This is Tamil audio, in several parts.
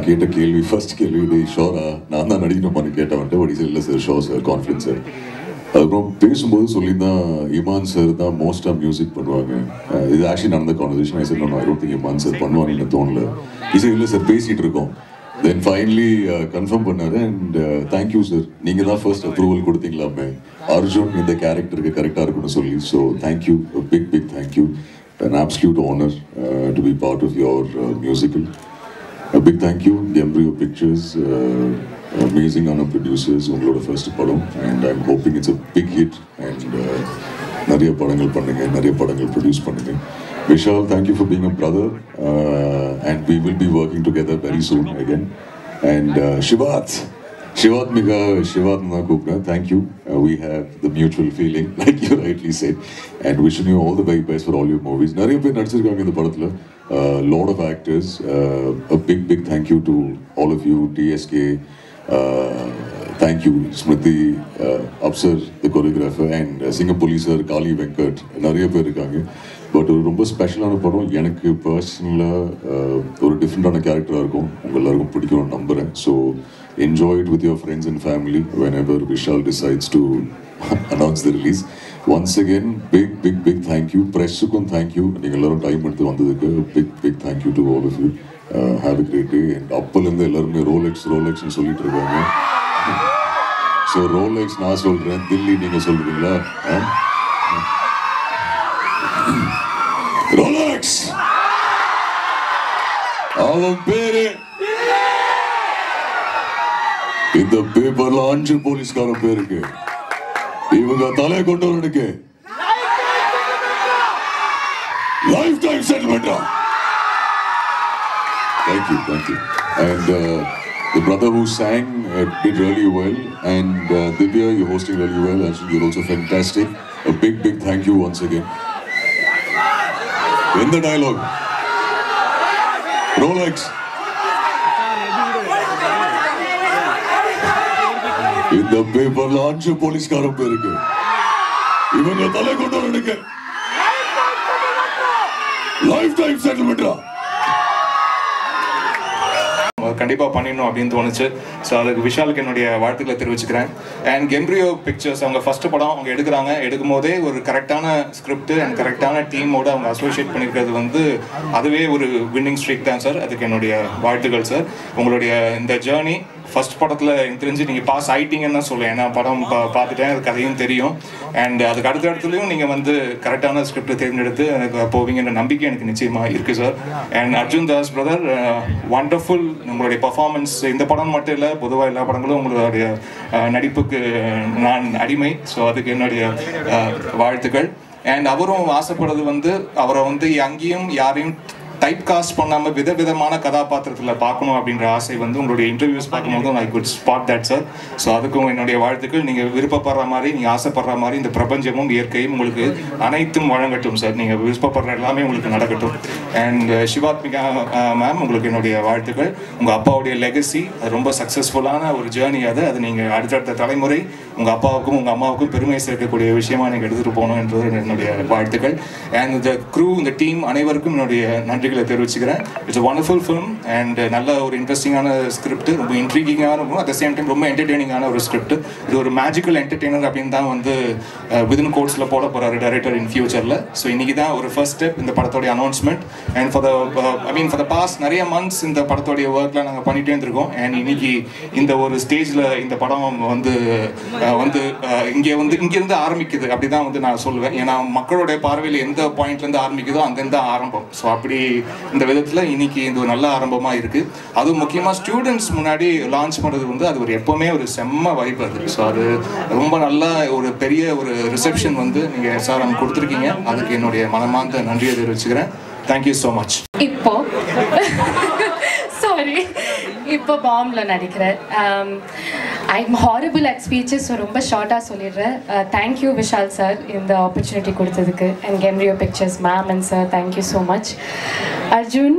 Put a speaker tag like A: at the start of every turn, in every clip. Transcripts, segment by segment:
A: நான் கேட்ட கேள்வி ஃபர்ஸ்ட் கேள்வி டே ஷோரா நான் தான் நடிக்கணுமான்னு கேட்டவன்ட்டு பட் இல்லை sir show sir confidence sir. அதுக்கப்புறம் பேசும்போது சொல்லியிருந்தான் இமான் சார் தான் மோஸ்ட்டாக மியூசிக் பண்ணுவாங்க. இது ஆக்சுவலி நடந்த கான்வர்சேஷன். ஐ சார் நான் I don't think Imman sir பண்ணுவாங்கன்னு தோணல. இது இல்லை சார் பேசிகிட்டு இருக்கோம். தென் ஃபைனலி கன்ஃபார்ம் பண்ணாரு அண்ட் தேங்க்யூ சார், நீங்கள் தான் ஃபர்ஸ்ட் அப்ரூவல் கொடுத்தீங்களாமே அர்ஜுன் இந்த கேரக்டருக்கு கரெக்டாக இருக்குன்னு சொல்லி. So thank you, big big thank you. An absolute honor to be part of your musical. A big thank you, the Embryo Pictures, amazing Anna producers, ungaloda first padam, and I'm hoping it's a big hit and nariya padangal pannunga, nariya padangal produce pannunga. Vishal, thank you for being a brother, and we will be working together very soon again. And Shivat Mika, Shivat Nakupna, thank you. We have the mutual feeling, like you rightly said, and wishing you all the very best for all your movies. Nariya pe nadichirukanga indha padathula, lot of actors. A big thank you to all of you, TSK. Thank you, Smriti, Apsar, the choreographer, and Singapore sir, Kali Venkat. Nariya pe irukanga. But ஒரு ரொம்ப ஸ்பெஷலான படம். எனக்கு பர்சனலாக ஒரு டிஃப்ரெண்டான கேரக்டராக இருக்கும். உங்கள் எல்லாருக்கும் பிடிக்கும்னு நம்புகிறேன். So enjoy it with your friends and family whenever Vishal decides to announce the release. Once again, big thank you. Pressukkum thank you. நீங்கள் எல்லாரும் டைம் எடுத்து வந்ததுக்கு big thank you to all of you. Have a great day. And அப்போலேருந்து எல்லாருமே ரோலெக்ஸ்னு சொல்லிட்டு இருக்காங்க. ஸோ ரோலெக்ஸ் நான் சொல்கிறேன், தில்லி நீங்கள் சொல்கிறீங்களா? ரோலெக்ஸ் அவன் பேரு இந்த பேப்பர்ல 5 போலீஸ்கார பேருக்கு இவங்க தலை கொண்டவனுக்கு லைஃப் டைம் செட்டில்மெண்டா. Thank you. And the brother who sang did really well, and Divya, you're hosting really well. Actually, you're also fantastic. A big thank you once again. In the dialogue, Rolex. இந்த பேப்பர்ல 5 போலீஸ்காரன் பேருக்கு இவங்க தலை கொண்டவனுக்கு லைஃப் டைம் செட்டில்மெண்டா.
B: கண்டிப்பாக பண்ணிடணும் அப்படின்னு தோணுச்சு. ஸோ அதுக்கு விஷாலுக்கு என்னுடைய வாழ்த்துக்களை தெரிவிச்சுக்கிறேன். அண்ட் எம்ப்ரியோ பிக்சர்ஸ் அவங்க ஃபஸ்ட்டு படம் அவங்க எடுக்கும் போதே ஒரு கரெக்டான ஸ்கிரிப்ட் அண்ட் கரெக்டான டீமோடு அவங்க அசோசியேட் பண்ணியிருக்கிறது வந்து அதுவே ஒரு வின்னிங் ஸ்ட்ரீக் தான் சார். அதுக்கு என்னுடைய வாழ்த்துக்கள் சார். உங்களுடைய இந்த ஜேர்னி ஃபர்ஸ்ட் படத்தில் எனக்கு தெரிஞ்சு நீங்கள் பாஸ் ஆகிட்டீங்கன்னு தான் சொல்லுவேன். ஏன்னா படம் பார்த்துட்டேன், அது கதையும் தெரியும். அண்ட் அதுக்கு அடுத்த இடத்துலையும் நீங்கள் வந்து கரெக்டான ஸ்கிரிப்ட் தேர்ந்தெடுத்து எனக்கு போவீங்கன்ற நம்பிக்கை எனக்கு நிச்சயமாக இருக்குது sir. And Arjun Das brother, wonderful உங்களுடைய பர்ஃபார்மன்ஸ். இந்த படம் மட்டும் இல்லை, பொதுவாக எல்லா படங்களும் உங்களுடைய நடிப்புக்கு நான் அடிமை. ஸோ அதுக்கு என்னுடைய வாழ்த்துக்கள். அண்ட் அவரும் ஆசைப்படுறது வந்து அவரை வந்து அங்கேயும் யாரையும் டைப் காஸ்ட் பண்ணாமல் விதவிதமான கதாபாத்திரத்தில் பார்க்கணும் அப்படின்ற ஆசை வந்து உங்களுடைய இன்டர்வியூஸ் பார்க்கும்போதும் I could spot that sir. So அதுக்கும் என்னுடைய வாழ்த்துக்கள். நீங்கள் விருப்பப்படுற மாதிரி, நீங்கள் ஆசைப்படுற மாதிரி இந்த பிரபஞ்சமும் இயற்கையும் உங்களுக்கு அனைத்தும் வழங்கட்டும் சார். நீங்கள் விருப்பப்படுற எல்லாமே உங்களுக்கு நடக்கட்டும். அண்ட் சிவாத்மிகா மேம், உங்களுக்கு என்னுடைய வாழ்த்துக்கள். உங்கள் அப்பாவுடைய லெகசி அது ரொம்ப சக்ஸஸ்ஃபுல்லான ஒரு ஜேர்னி. அது நீங்கள் அடுத்தடுத்த தலைமுறை உங்கள் அப்பாவுக்கும் உங்கள் அம்மாவுக்கும் பெருமை சேர்க்கக்கூடிய விஷயமா நீங்கள் எடுத்துகிட்டு போகணும் என்றது என்னுடைய வாழ்த்துக்கள். அண்ட் இந்த க்ரூ, இந்த டீம் அனைவருக்கும் என்னுடைய நன்றிகளை தெரிவிச்சுக்கிறேன். It's a wonderful film and நல்ல ஒரு இன்ட்ரெஸ்டிங்கான ஸ்கிரிப்ட், ரொம்ப இன்ட்ரீகிங்கான இருக்கும், அட் த சேம் டைம் ரொம்ப என்டர்டெய்னிங்கான ஒரு ஸ்கிரிப்ட். இது ஒரு மேஜிக்கல் என்டர்டெய்னர் அப்படின்னு தான் வந்து விதின் கோர்ஸில் போட போகிறாரு டைரக்டர் இன் ஃபியூச்சரில். ஸோ இன்றைக்கி தான் ஒரு ஃபர்ஸ்ட் ஸ்டெப் இந்த படத்தோடைய announcement. And for the past நிறைய மந்த்ஸ் இந்த படத்தோடைய ஒர்க்லாம் நாங்கள் பண்ணிகிட்டே இருந்திருக்கோம். அண்ட் இன்னைக்கு இந்த ஒரு ஸ்டேஜில் இந்த படம் வந்து இங்கேருந்து ஆரம்பிக்குது அப்படி தான் வந்து நான் சொல்லுவேன். ஏன்னா மக்களுடைய பார்வையில் எந்த பாயிண்ட்லேருந்து ஆரம்பிக்குதோ அங்கேருந்து ஆரம்பம். ஸோ அப்படி இந்த விதத்தில் இன்னைக்கு இது ஒரு நல்ல ஆரம்பமாக இருக்குது. அதுவும் முக்கியமாக ஸ்டூடெண்ட்ஸ் முன்னாடி லான்ச் பண்ணுறது வந்து அது ஒரு எப்போவுமே ஒரு செம்ம வைப் அது. ஸோ அது ரொம்ப நல்ல ஒரு பெரிய ஒரு ரிசப்ஷன் வந்து நீங்கள் SRM கொடுத்துருக்கீங்க. அதுக்கு என்னுடைய மனமார்ந்த நன்றியை தெரிவிச்சுக்கிறேன். Thank you so much.
C: இப்போ பாம்பில் நடிக்கிறேன். I'm horrible at speeches. So ரொம்ப ஷார்ட்டாக சொல்லிடுறேன். தேங்க்யூ விஷால் சார் இந்த ஆப்பர்ச்சுனிட்டி கொடுத்ததுக்கு. And embryo pictures ma'am and sir, thank you so much. Arjun,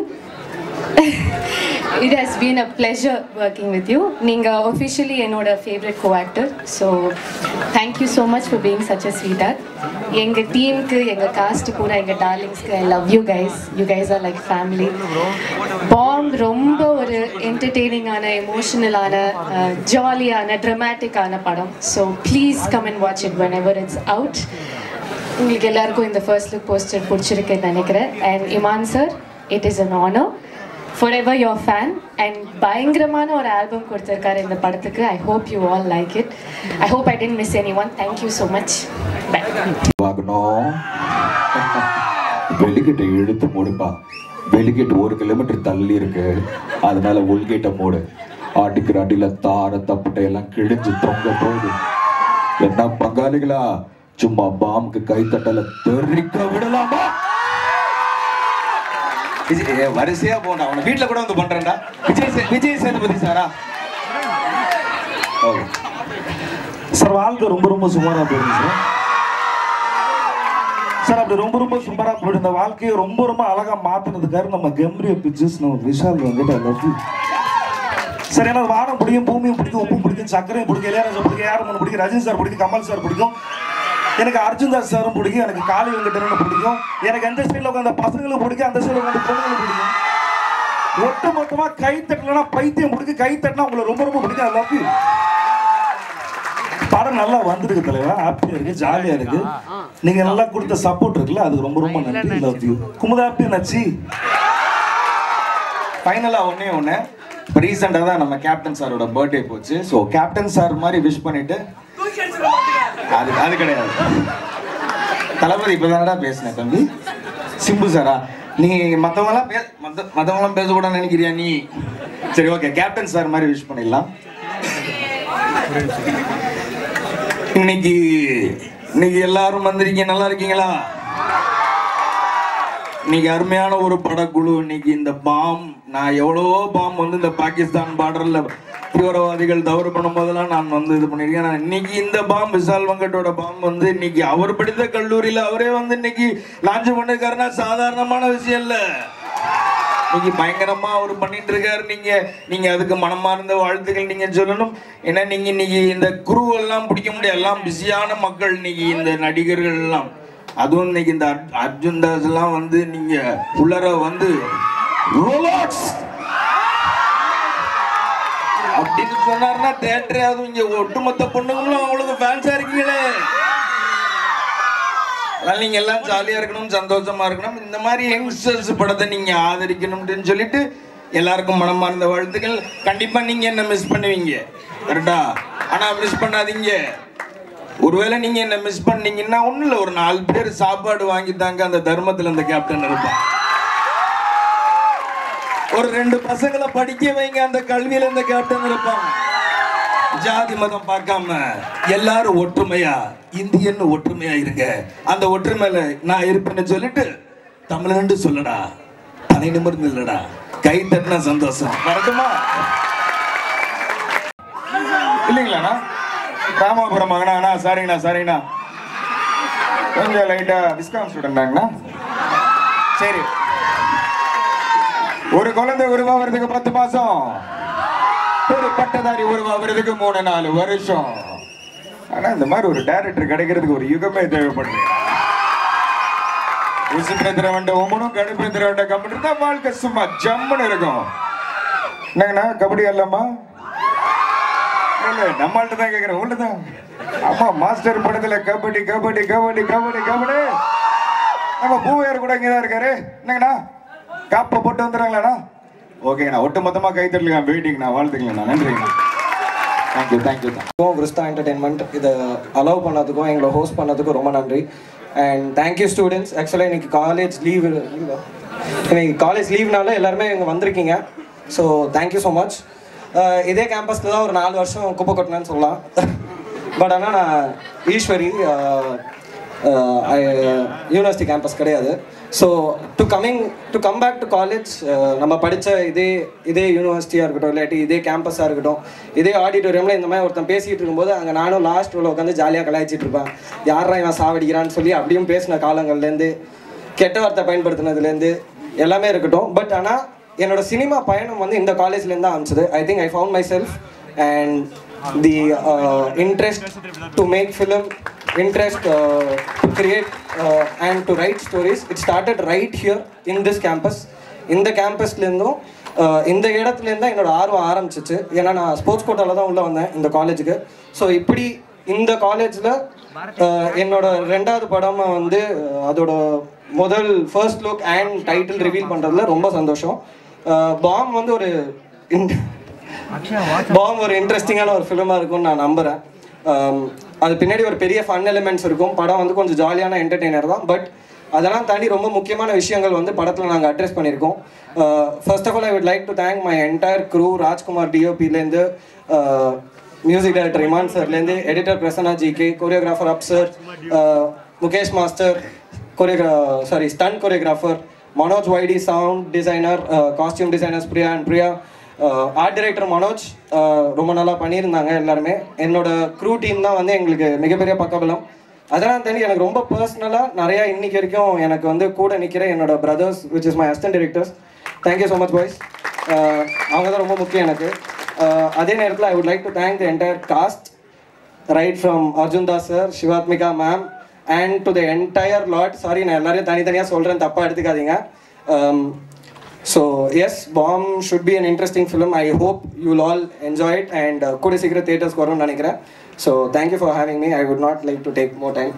C: It has been a pleasure working with you. Ninga officially என்னோட favorite co-actor. So thank you so much for being such a sweetheart. எங்க டீமுக்கு எங்க காஸ்ட் கூட எங்க டார்லிங்ஸ்க்கு I love you guys. You guys are like family. Bomb ரொம்ப ஒரு entertaining ஆன emotional ஆன ஜாலியான dramatic ஆன படம். So please come and watch it whenever it's out. உங்களுக்கு எல்லாருக்கும் இந்த first look poster பிடிச்சிருக்குன்னு நினைக்கிறேன். And Iman sir, it is an honor. Forever your fan and பயங்கரமான ஒரு ஆல்பம் கொடுத்திருக்காரு இந்த படத்துக்கு. I hope you all like it. I hope I didn't miss anyone. Thank you so much. Bye.
D: வாகனம் வெளிக்கிட்ட இழுத்து மூடுப்பா. வெளிக்கிட்டு 1 கிலோமீட்டர் தள்ளி இருக்கு, அதனால உள்கிட்ட மூடு. ஆட்டுக்கு அடியில தார தப்பட்டை எல்லாம் கிழிஞ்சு தொங்க போகுது. என்ன பங்காளிகளா, சும்மா பாம்புக்கு கை தட்டல தெரிக்க விடலாமா? வரிசையா போண்டா, அவனை வீட்டுல கூட வந்து பண்றேன்டா. விஜய் சேதுபதி சாரா
E: சார்? வாழ்க்கை ரொம்ப ரொம்ப சுமாரா போயிடுது சார். சார் அப்படி ரொம்ப ரொம்ப சுமாரா போயிட்டு இந்த வாழ்க்கையை ரொம்ப ரொம்ப அழகா மாத்தினதுக்காரு நம்ம கெம்ரியோ பிக்சர்ஸ் நம்ம விஷால் வந்துட்டு I love you சார். ஏன்னா வானம் பிடிக்கும், பூமியும் பிடிக்கும், உப்பும் பிடிக்கும், சக்கரையும் பிடிக்கும், இளையராஜா பிடிக்கும், யாரும் பிடிக்கும், ரஜினி சார் பிடிக்கும், கமல் சார் பிடிக்கும், எனக்கு அர்ஜுன் தாஸ் சாரும் பிடிக்கும், எனக்கு காளி வெங்கடேரன் பிடிக்கும், எனக்கு எந்த சைடில் உட்காந்த பசங்களும் பிடிக்கும், அந்த சைடில் உட்காந்த பொண்ணுங்களும் பிடிக்கும். ஒட்டு மொத்தமாக கை தட்டலன்னா பைத்தியம் பிடிக்கும், கை தட்டினா உங்களை ரொம்ப ரொம்ப பிடிக்கும். I love you. படம் நல்லா வந்திருக்கு தலைவா, ஹாப்பியாக இருக்குது, ஜாலியாக இருக்குது. நீங்கள் நல்லா கொடுத்த சப்போர்ட் இருக்குல்ல, அதுக்கு ரொம்ப ரொம்ப நன்றி. Love you Kumudha. ஹாப்பி நச்சி.
D: ஃபைனலாக ஒன்று இப்போ ரீசெண்டாக தான் நம்ம கேப்டன் சாரோட பர்த்டே போச்சு. ஸோ கேப்டன் சார் மாதிரி விஷ் பண்ணிட்டு அது கிடையாது. தளபதி இப்போ தானடா பேசினேன் தம்பி. சிம்பு சாரா, நீ மற்றவங்களாம் பேசக்கூடாதுன்னு நினைக்கிறியா நீ? சரி ஓகே, கேப்டன் சார் மாதிரி விஷ் பண்ணிடலாம். இன்னைக்கு எல்லாரும் வந்திருக்கீங்க, நல்லா இருக்கீங்களா? இன்னைக்கு அருமையான ஒரு படக்குழு. இன்னைக்கு இந்த பாம், நான் எவ்வளவோ பாம் வந்து இந்த பாகிஸ்தான் பார்டர்ல தீவிரவாதிகள் தவறு பண்ணும் போதெல்லாம் நான் வந்து இது பண்ணியிருக்கேன். நான் இன்னைக்கு இந்த பாம், விஷால் வெங்கட்டோட பாம் வந்து இன்னைக்கு அவர் படித்த கல்லூரியில் அவரே வந்து இன்னைக்கு லான்ச் பண்ணிருக்காருன்னா சாதாரணமான விஷயம் இல்லை. இன்னைக்கு பயங்கரமா அவர் பண்ணிட்டு இருக்காரு. நீங்க அதுக்கு மனமார்ந்த வாழ்த்துக்கள் நீங்க சொல்லணும். ஏன்னா நீங்க இன்னைக்கு இந்த குரூ எல்லாம் பிடிக்க முடியாது, எல்லாம் பிஸியான மக்கள். இன்னைக்கு இந்த நடிகர்கள் எல்லாம், அதுவும் இன்னைக்கு இந்த அர்ஜுன் தாஸ் எல்லாம் வந்து நீங்க உள்ளர வந்து ரோலாக்ஸ் அப்படின்னு சொன்னாருன்னா தேட்டரே, அதுவும் இங்க ஒட்டுமொத்த பொண்ணுங்களும் அவங்களுக்கு ஃபேன்ஸா இருக்கீங்களே. அதனால நீங்க எல்லாம் ஜாலியா இருக்கணும், சந்தோஷமா இருக்கணும். இந்த மாதிரி யங்ஸ்டர்ஸ் படத்தை நீங்க ஆதரிக்கணும்னு சொல்லிட்டு எல்லாருக்கும் மனமார்ந்த வாழ்த்துக்கள். கண்டிப்பா நீங்க என்ன மிஸ் பண்ணுவீங்க, கரெக்டா? ஆனா மிஸ் பண்ணாதீங்க. ஒருவேளை நீங்க என்ன மிஸ் பண்ணீங்கன்னா ஒண்ணும் இல்லை, ஒரு 4 பேர் சாப்பாடு வாங்கித்தாங்க அந்த தர்மத்துல அந்த கேப்டன் இருப்பான். ஒரு 2 பசங்களை படிக்க வைங்க, அந்த கல்வியில இந்த கேப்டன் இருப்பான். ஜாதி மதம் பார்க்காம எல்லாரும் ஒற்றுமையா, இந்தியன்னு ஒற்றுமையா இருங்க. அந்த ஒற்றுமையில நான் இருப்பேன்னு சொல்லிட்டு தமிழ்னு சொல்லடா, தலை நிமிர்ந்து இல்லடா, கை தட்டின சந்தோஷம் வரட்டுமா? இல்லைங்களாண்ணா? ராமாபுரம் மகனா? சரிங்கண்ணா. கொஞ்சம் லைட்டா டிஸ்கவுண்ட் ஸ்டூடெண்டாங்கண்ணா. சரி, ஒரு குழந்தை உருவாகிறதுக்கு 10 மாசம், ஒரு பட்டதாரி உருவாகிறதுக்கு 3-4 வருஷம். ஆனா இந்த மாதிரி ஒரு டைரக்டர் கிடைக்கிறதுக்கு ஒரு யுகமே தேவைப்படுது. உசுப்பேந்திர வேண்ட ஒம்பனும் கடுப்பேந்திர வேண்ட கம்ப்யூட்டர் தான் வாழ்க்கை சும்மா ஜம்முன்னு இருக்கும். என்னங்கண்ணா, கபடி அல்லம்மா? இல்லை, நம்மள்ட்ட தான் கேட்குறேன், உள்ள தான். ஆமா, மாஸ்டர் படத்துல கபடி கபடி கபடி கபடி கபடி. நம்ம பூவையார் கூட இங்கே தான் இருக்காரு. என்னங்கண்ணா, காப்பை போட்டு வந்துடுறாங்களாண்ணா? ஓகேங்கண்ணா, ஒட்டு மொத்தமாக கை தட்டலாம், வெயிட்டிங்கண்ணா. வாழ்த்துக்கங்கண்ணா, நன்றிங்கண்ணா. தேங்க்யூ.
F: விருஸ்தா என்டர்டெயின்மெண்ட் இதை அலோவ் பண்ணதுக்கும் எங்களை ஹோஸ்ட் பண்ணதுக்கும் ரொம்ப நன்றி. And thank you students. ஆக்சுவலாக இன்னைக்கு காலேஜ் லீவ்னால எல்லாருமே இங்கே வந்திருக்கீங்க. So thank you so much. இதே கேம்பஸில் தான் ஒரு 4 வருஷம் குப்பை கொட்டினேன்னு சொல்லலாம். பட் ஆனால் நான் ஈஸ்வரி யூனிவர்சிட்டி கேம்பஸ் கிடையாது. So to come back to college, நம்ம படித்த இதே யூனிவர்சிட்டியாக இருக்கட்டும், இல்லாட்டி இதே கேம்பஸாக இருக்கட்டும், இதே ஆடிட்டோரியமில் இந்த மாதிரி ஒருத்தன் பேசிகிட்டு இருக்கும்போது அங்கே நானும் லாஸ்ட் உள்ள உட்காந்து ஜாலியாக கலாய்ச்சிட்டு இருப்பேன். யாரா இவன் சாவடிக்கிறான்னு சொல்லி அப்படியும் பேசின காலங்கள்லேருந்து, கெட்ட வார்த்தை பயன்படுத்தினதுலேருந்து எல்லாமே இருக்கட்டும். பட் ஆனால் என்னோட சினிமா பயணம் வந்து இந்த காலேஜ்லேருந்து தான் ஆரம்பிச்சது. I think I found myself and the interest to make film, interest to create and to write stories. It started right here in this campus. இந்த கேம்பஸ்லேருந்தும் இந்த இடத்துலேருந்து என்னோட ஆர்வம் ஆரம்பிச்சிச்சு. ஏன்னா நான் ஸ்போர்ட்ஸ் கோட்டாவில் தான் உள்ளே வந்தேன் இந்த காலேஜுக்கு. ஸோ இப்படி இந்த காலேஜில் என்னோட 2வது படமாக வந்து அதோட முதல் first look and title reveal பண்ணுறதுல ரொம்ப சந்தோஷம். பாம் வந்து ஒரு இன்ட்ரெஸ்டிங்கான ஒரு ஃபிலிமாக இருக்கும்னு நான் நம்புகிறேன். அது பின்னாடி ஒரு பெரிய ஃபன் எலிமெண்ட்ஸ் இருக்கும். படம் வந்து கொஞ்சம் ஜாலியான என்டர்டெய்னர் தான். பட் அதெல்லாம் தாண்டி ரொம்ப முக்கியமான விஷயங்கள் வந்து படத்தில் நாங்கள் அட்ரஸ் பண்ணியிருக்கோம். First of all I would like to thank my entire crew, Rajkumar டிஓபிலேருந்து, மியூசிக் டைரக்டர் இமான் சார்லேருந்து, எடிட்டர் பிரசன்னா ஜிகே, கோரியோகிராஃபர் அப் sir, Mukesh master, stun choreographer, Manoj வைடி, sound designer, costume designers Priya and Priya, art director Manoj ரொம்ப நல்லா பண்ணியிருந்தாங்க எல்லாருமே. என்னோட க்ரூ டீம் தான் வந்து எங்களுக்கு மிகப்பெரிய பக்கபலம். அதெல்லாம் தாண்டி எனக்கு ரொம்ப பர்சனலாக நிறையா இன்னைக்கு வரைக்கும் எனக்கு வந்து கூட நிற்கிற என்னோட brothers which is my assistant directors. Thank you so much boys. அவங்க தான் ரொம்ப முக்கியம் எனக்கு. அதே நேரத்தில் ஐ would like to thank the entire cast, right from Arjun Das sir, Shivathmika ma'am and to the entire lot. Sorry, நான் எல்லாரையும் தனித்தனியாக சொல்கிறேன், தப்பாக எடுத்துக்காதீங்க. So yes, Bomb should be an interesting film. I hope you'll all enjoy it and Kode Secret Theatres korum nanikren. So thank you for having me. I would not like to take more time.